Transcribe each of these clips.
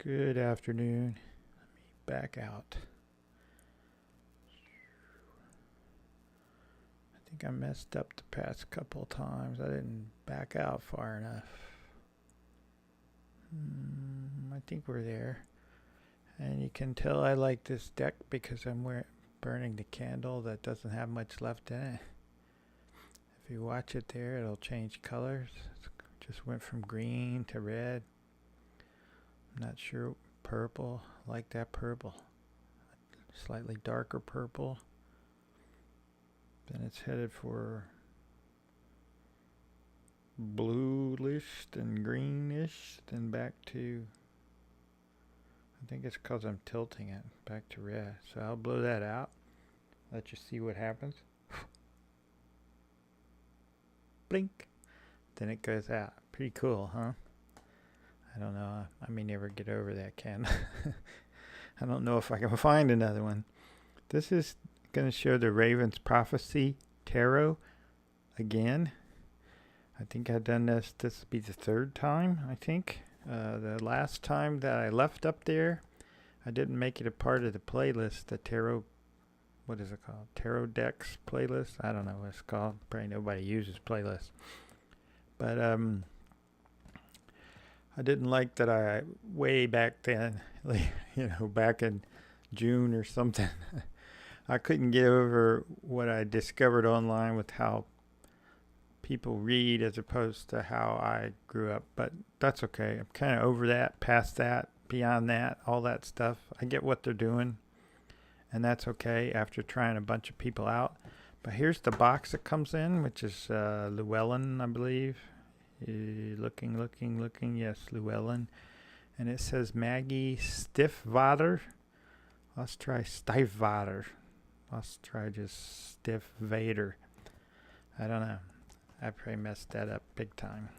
Good afternoon. Let me back out. I think I messed up the past couple times. I didn't back out far enough. I think we're there. And you can tell I like this deck because I'm burning the candle that doesn't have much left in it. If you watch it there, it'll change colors. It just went from green to red. I'm not sure. Purple. I like that purple. Slightly darker purple. Then it's headed for bluish and greenish, then back to, I think it's because I'm tilting it back to red. So I'll blow that out, let you see what happens. Blink. Then it goes out. Pretty cool, huh? I don't know. I may never get over that candle. I don't know if I can find another one. This is going to show the Raven's Prophecy Tarot again. I think I've done this. This will be the third time, I think. The last time that I left up there, I didn't make it a part of the playlist, the tarot, what is it called? Tarot Decks playlist? I don't know what it's called. Probably nobody uses playlists. But I didn't like that I, way back then, back in June or something, I couldn't get over what I discovered online with how people read as opposed to how I grew up. But that's okay. I'm kind of over that, past that, beyond that, all that stuff. I get what they're doing, and that's okay after trying a bunch of people out. But here's the box that comes in, which is Llewellyn, I believe. Looking. Yes, Llewellyn. And it says Maggie Stiefvater. Let's try Stiefvater. Let's try just Stiefvater. I don't know. I probably messed that up big time.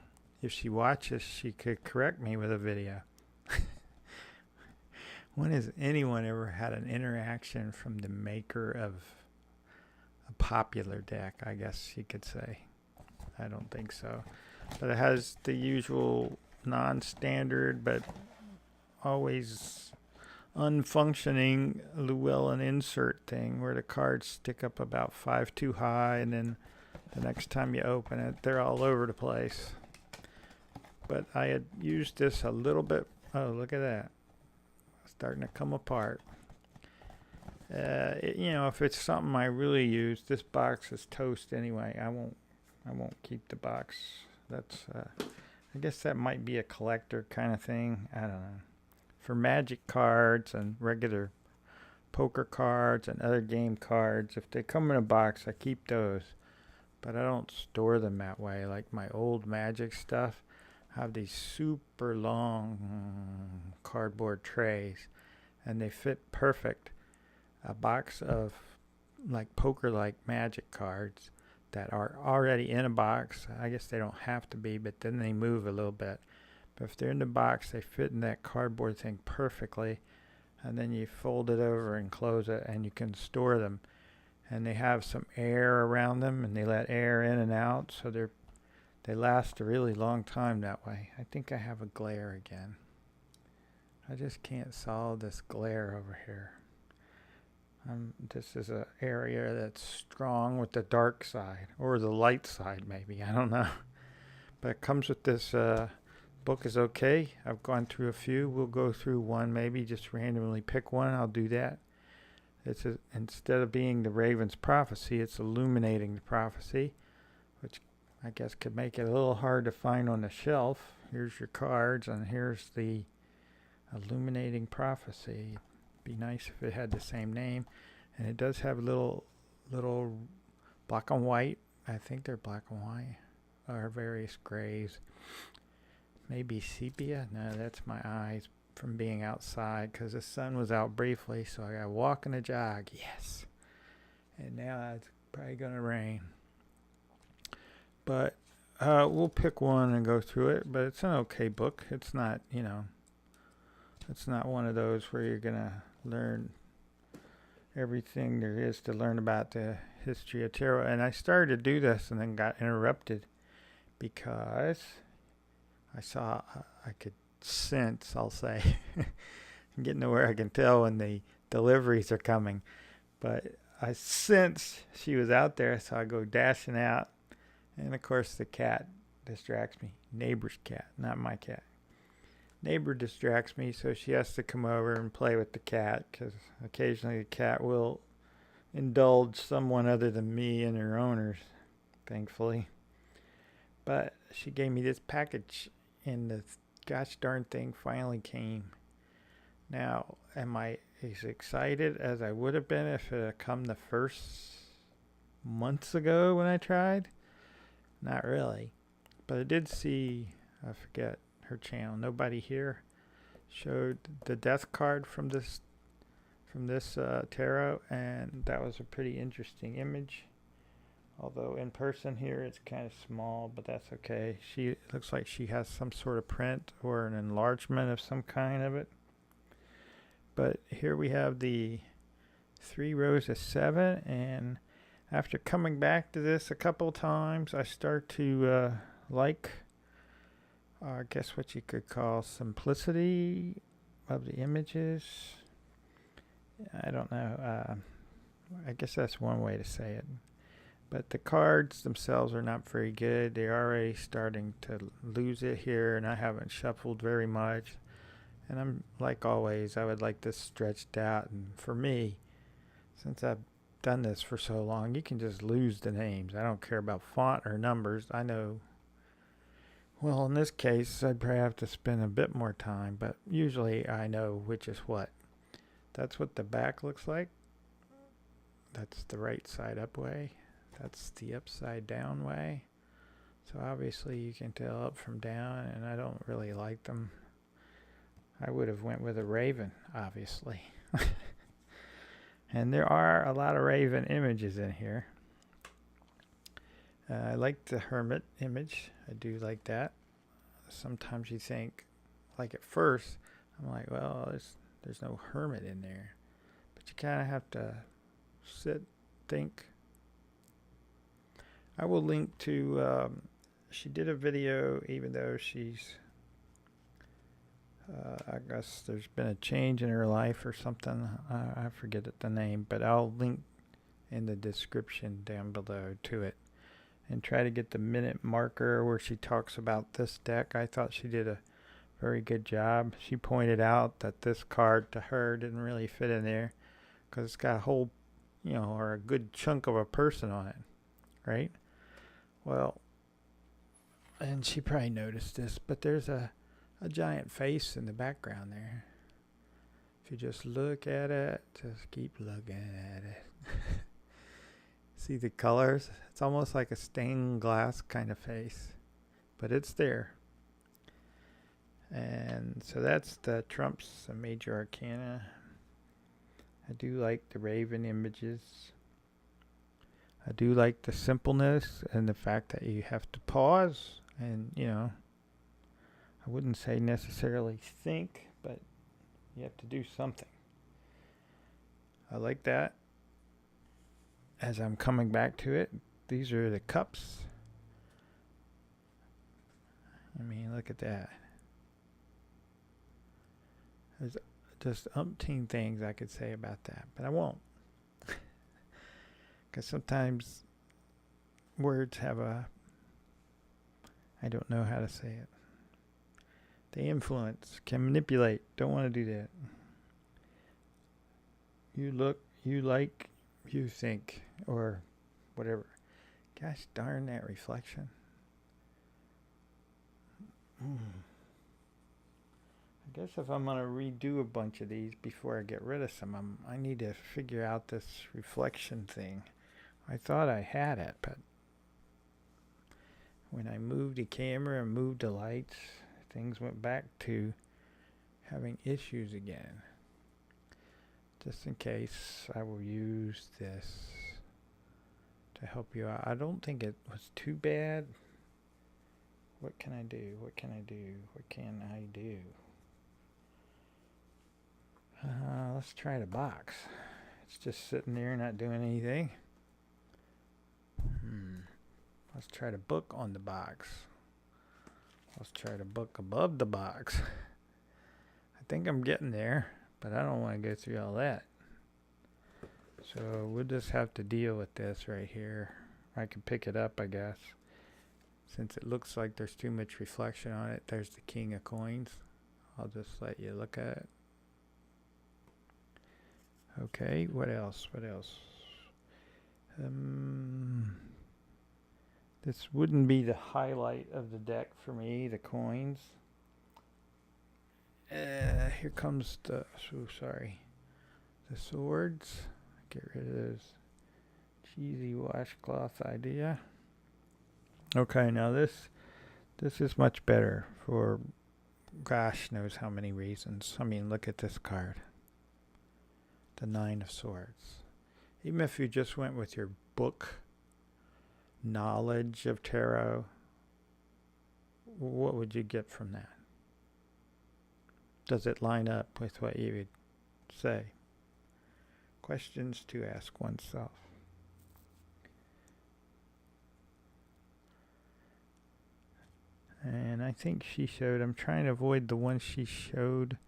If she watches, she could correct me with a video. When has anyone ever had an interaction from the maker of a popular deck, I guess you could say? I don't think so. But it has the usual non-standard but always unfunctioning Llewellyn insert thing where the cards stick up about 5 too high, and then the next time you open it, they're all over the place. But I had used this a little bit. Oh, look at that. Starting to come apart. If it's something I really use, this box is toast anyway. I won't keep the box. That's I guess that might be a collector kind of thing. I don't know. For Magic cards and regular poker cards and other game cards, if they come in a box, I keep those. But I don't store them that way. Like my old Magic stuff, I have these super long cardboard trays, and they fit perfect. A box of like poker-like Magic cards that are already in a box. I guess they don't have to be, but then they move a little bit. But if they're in the box, they fit in that cardboard thing perfectly. And then you fold it over and close it, and you can store them. And they have some air around them, and they let air in and out, so they last a really long time that way. I think I have a glare again. I just can't solve this glare over here. This is an area that's strong with the dark side, or the light side maybe, I don't know. But it comes with this book is okay. I've gone through a few. We'll go through one, maybe just randomly pick one. I'll do that. Instead of being the Raven's Prophecy, it's illuminating the prophecy, which I guess could make it a little hard to find on the shelf. Here's your cards, and here's the illuminating prophecy. Be nice if it had the same name. And it does have little black and white. I think they're black and white, or various grays. Maybe sepia. No, that's my eyes from being outside because the sun was out briefly, so I got to walk and a jog. Yes. And now it's probably going to rain. But we'll pick one and go through it. But it's an okay book. It's not, it's not one of those where you're going to learn everything there is to learn about the history of tarot. And I started to do this and then got interrupted because I saw I could sense, I'll say. I'm getting to where I can tell when the deliveries are coming. But I sense she was out there, so I go dashing out. And of course, the cat distracts me. Neighbor's cat, not my cat. Neighbor distracts me, so she has to come over and play with the cat, because occasionally the cat will indulge someone other than me and her owners, thankfully. But she gave me this package, and the gosh darn thing finally came. Now, am I as excited as I would have been if it had come the first months ago when I tried? Not really. But I did see, I forget her channel, Nobody Here, showed the death card from this tarot, and that was a pretty interesting image. Although in person here it's kind of small, but that's okay. She looks like she has some sort of print or an enlargement of some kind of it. But here we have the 3 rows of 7, and after coming back to this a couple times, I start to like, I guess what you could call simplicity of the images. I don't know. I guess that's one way to say it. But the cards themselves are not very good. They're already starting to lose it here, and I haven't shuffled very much. And I'm, like always, I would like this stretched out. And for me, since I've done this for so long, you can just lose the names. I don't care about font or numbers. I know. Well, in this case, I'd probably have to spend a bit more time, but usually I know which is what. That's what the back looks like. That's the right side up way. That's the upside down way. So obviously you can tell up from down, and I don't really like them. I would have went with a raven, obviously. And there are a lot of raven images in here. I like the hermit image. I do like that. Sometimes you think, like at first, I'm like, well, there's no hermit in there. But you kind of have to sit, think. I will link to, she did a video, even though she's, I guess there's been a change in her life or something. I forget the name, but I'll link in the description down below to it. And try to get the minute marker where she talks about this deck. I thought she did a very good job. She pointed out that this card to her didn't really fit in there because it's got a whole, or a good chunk of a person on it, right? Well, and she probably noticed this, but there's a giant face in the background there. If you just look at it, just keep looking at it. See the colors? It's almost like a stained glass kind of face, but it's there. And so that's the Trumps, the Major Arcana. I do like the Raven images. I do like the simpleness and the fact that you have to pause and, I wouldn't say necessarily think, but you have to do something. I like that. As I'm coming back to it, these are the cups. I mean, look at that. There's just umpteen things I could say about that, but I won't. Because sometimes words have I don't know how to say it. They influence, can manipulate. Don't want to do that. You look, you like, you think, or whatever. Gosh darn that reflection. I guess if I'm going to redo a bunch of these before I get rid of some, I need to figure out this reflection thing. I thought I had it, but when I moved the camera and moved the lights, things went back to having issues again. Just in case, I will use this to help you out. I don't think it was too bad. What can I do? What can I do? What can I do? Let's try the box. It's just sitting there not doing anything. Let's try to book on the box. Let's try to book above the box. I think I'm getting there, but I don't want to go through all that. So we'll just have to deal with this right here. I can pick it up, I guess. Since it looks like there's too much reflection on it, there's the king of coins. I'll just let you look at it. Okay, what else? What else? This wouldn't be the highlight of the deck for me, the coins. Here comes the, the swords. Get rid of those cheesy washcloth idea. Okay, now this is much better for gosh knows how many reasons. I mean, look at this card. The Nine of Swords. Even if you just went with your book knowledge of tarot, what would you get from that? Does it line up with what you would say? Questions to ask oneself. And I think she showed, I'm trying to avoid the ones she showed,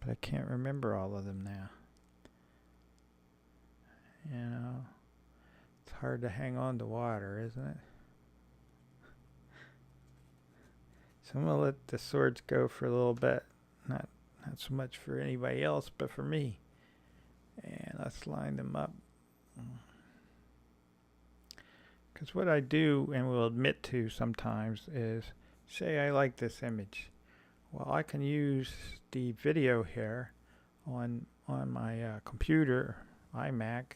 but I can't remember all of them now. You know, it's hard to hang on to water, isn't it? So I'm going to let the swords go for a little bit. Not so much for anybody else, but for me. And let's line them up. Because what I do and will admit to sometimes is, say I like this image. Well, I can use the video here on my computer, iMac,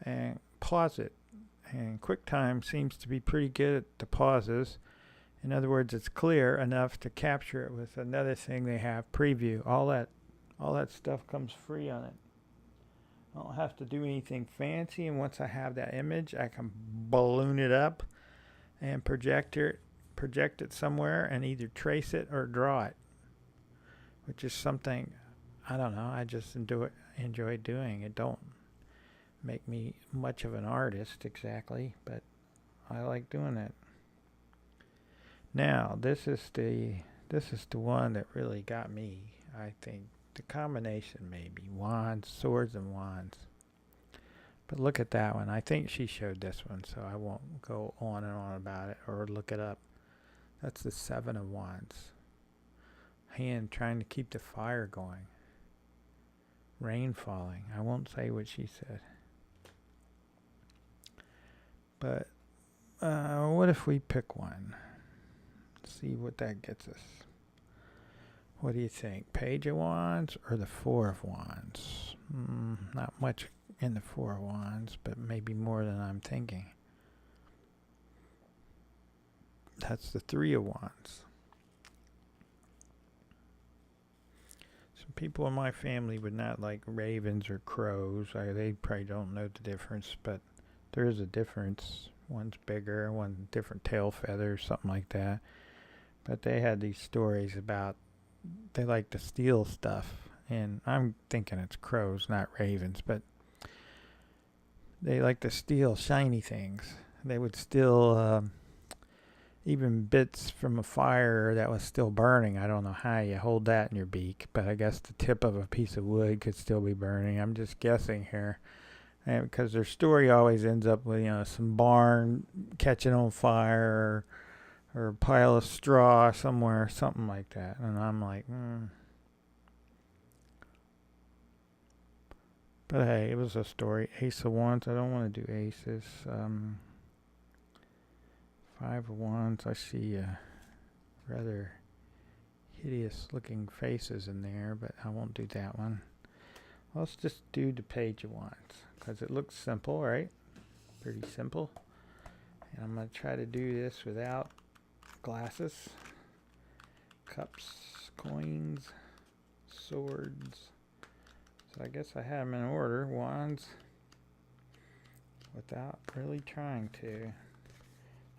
and pause it. And QuickTime seems to be pretty good at the pauses. In other words, it's clear enough to capture it with another thing they have, preview. All that stuff comes free on it. I don't have to do anything fancy, and once I have that image, I can balloon it up and project it somewhere and either trace it or draw it, which is something, I don't know, I just enjoy doing. It don't make me much of an artist exactly, but I like doing it. Now, this is the one that really got me, I think. The combination maybe, wands, swords and wands. But look at that one. I think she showed this one, so I won't go on and on about it or look it up. That's the Seven of Wands. Hand trying to keep the fire going. Rain falling. I won't say what she said. But what if we pick one? See what that gets us. What do you think? Page of Wands or the Four of Wands? Not much in the Four of Wands, but maybe more than I'm thinking. That's the Three of Wands. Some people in my family would not like ravens or crows. They probably don't know the difference, but there is a difference. One's bigger, one's different tail feathers, something like that. But they had these stories about they like to steal stuff, and I'm thinking it's crows, not ravens, but they like to steal shiny things. They would steal even bits from a fire that was still burning. I don't know how you hold that in your beak, but I guess the tip of a piece of wood could still be burning. I'm just guessing here. And because their story always ends up with, some barn catching on fire or a pile of straw somewhere, something like that. And I'm like, But hey, it was a story. Ace of Wands. I don't want to do aces. Five of Wands. I see rather hideous looking faces in there, but I won't do that one. Let's just do the Page of Wands because it looks simple, right? Pretty simple. And I'm going to try to do this without glasses. Cups, coins, swords. So I guess I have them in order. Wands. Without really trying to.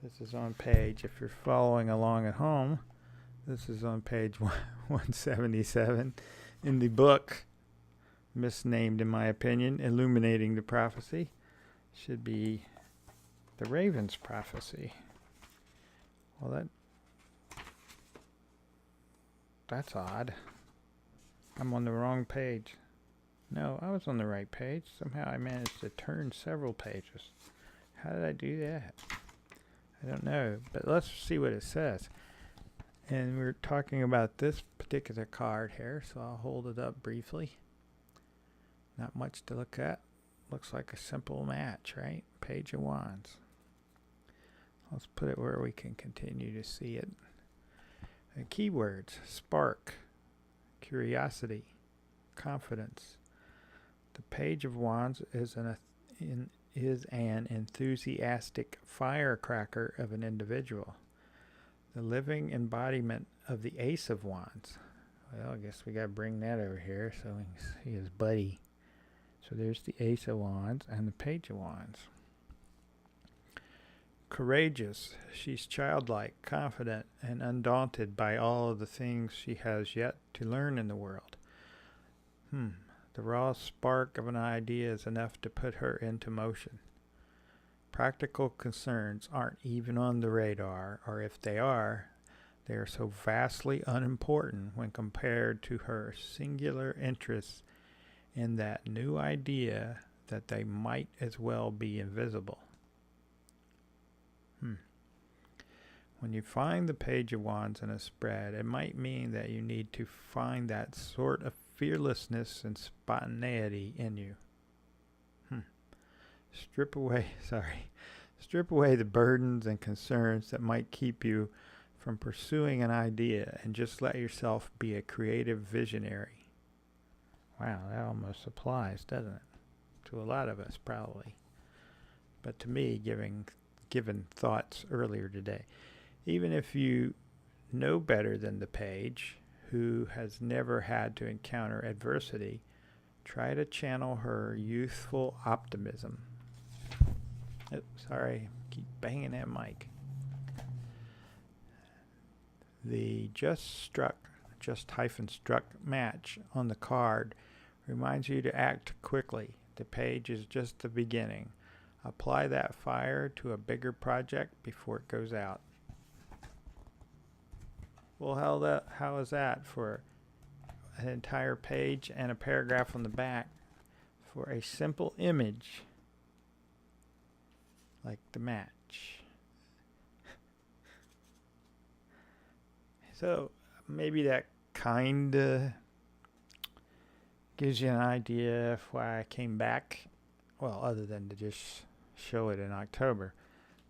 This is on page, if you're following along at home, this is on page 177 in the book, misnamed in my opinion, Illuminating the Prophecy. Should be the Raven's Prophecy. Well, that's odd. I'm on the wrong page. No, I was on the right page. Somehow I managed to turn several pages. How did I do that? I don't know, but let's see what it says. And we're talking about this particular card here, so I'll hold it up briefly. Not much to look at. Looks like a simple match, right? Page of Wands. Let's put it where we can continue to see it. And keywords: spark, curiosity, confidence. The Page of Wands is an enthusiastic firecracker of an individual. The living embodiment of the Ace of Wands. Well, I guess we got to bring that over here so we can see his buddy. So there's the Ace of Wands and the Page of Wands. Courageous. She's childlike, confident, and undaunted by all of the things she has yet to learn in the world. The raw spark of an idea is enough to put her into motion. Practical concerns aren't even on the radar, or if they are so vastly unimportant when compared to her singular interest in that new idea that they might as well be invisible. When you find the Page of Wands in a spread, it might mean that you need to find that sort of fearlessness and spontaneity in you. Strip away the burdens and concerns that might keep you from pursuing an idea and just let yourself be a creative visionary. Wow, that almost applies, doesn't it? To a lot of us, probably. But to me, given thoughts earlier today, even if you know better than the page, who has never had to encounter adversity, try to channel her youthful optimism. Oh, sorry, keep banging that mic. The just-struck match on the card reminds you to act quickly. The page is just the beginning. Apply that fire to a bigger project before it goes out. Well, how is that for an entire page and a paragraph on the back for a simple image like the match? So maybe that kind of gives you an idea of why I came back. Well, other than to just show it in October,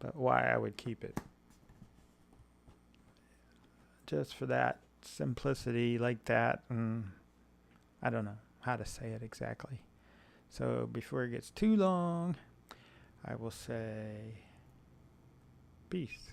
but why I would keep it. Just for that simplicity like that, and I don't know how to say it exactly. So before it gets too long, I will say peace.